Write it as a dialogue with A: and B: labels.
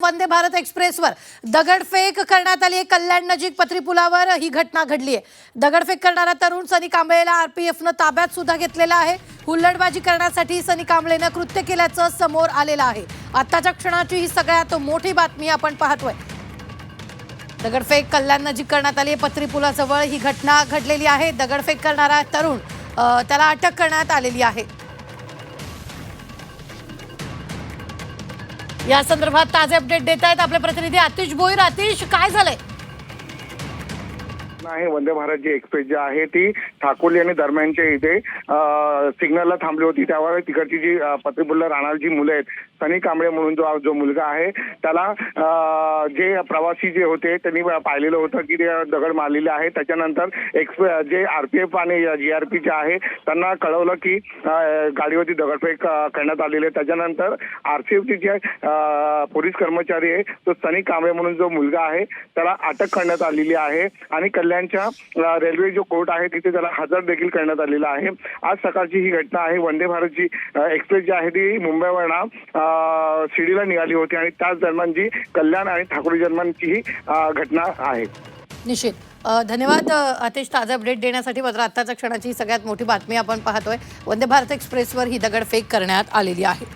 A: वंदे भारत एक्सप्रेसवर दगडफेक करण्यात आली आहे। कल्याण नजीक पत्री पुलावर ही घटना घडली आहे। दगडफेक करणारा तरुण सनी कांबळेला आरपीएफनं ताब्यात सुद्धा घेतलेला आहे। हुल्लडबाजी करण्यासाठी सनी कांबळेनं कृत्य केल्याचं समोर आलेलं आहे। आताच्या क्षणाची ही सगळ्यात मोठी बातमी आपण पाहतोय। दगडफेक कल्याण नजीक करण्यात आली आहे। पत्री पुलाजवळ ही घटना घडलेली आहे। दगडफेक करणारा तरुण त्याला अटक करण्यात आलेली आहे। या संदर्भात ताजे अपडेट देत आहेत आपले प्रतिनिधी आतिश भोईर। आतिश, काय झालंय?
B: आहे वंदे भारत जी एक्सप्रेस जी आहे ती ठाकोली आणि दरम्यानच्या इथे सिग्नलला थांबली होती। त्यावर तिकडची जी पत्रीपुल्ला राहणार जी मुलं आहेत, सनी कांबळे म्हणून जो मुलगा आहे त्याला जे प्रवासी जे होते त्यांनी पाहिलेलं होतं की ते दगड मारलेले आहे। त्याच्यानंतर जे आरपीएफ आणि जीआरपी जे आहे त्यांना कळवलं की गाडीवरती दगडफेक करण्यात आलेली आहे। त्याच्यानंतर आरसीएफचे जे पोलीस कर्मचारी आहे तो सनी कांबळे म्हणून जो मुलगा आहे त्याला अटक करण्यात आलेली आहे आणि कल्याणच्या रेल्वे जो कोर्ट आहे तिथे त्याला हजर देखील करण्यात आलेला आहे। आज सकाळची ही घटना आहे। वंदे भारत जी एक्सप्रेस जी आहे ती मुंबईवरनं शिर्डीला निघाली होती आणि त्याच दरम्यान जी कल्याण आणि ठाकोली दरम्यानची ही घटना आहे।
A: निश्चित धन्यवाद आतिश ताजे अपडेट देण्यासाठी। मात्र आताच्या क्षणाची सगळ्यात मोठी बातमी आपण पाहतोय। वंदे भारत एक्सप्रेसवर ही दगडफेक करण्यात आलेली आहे।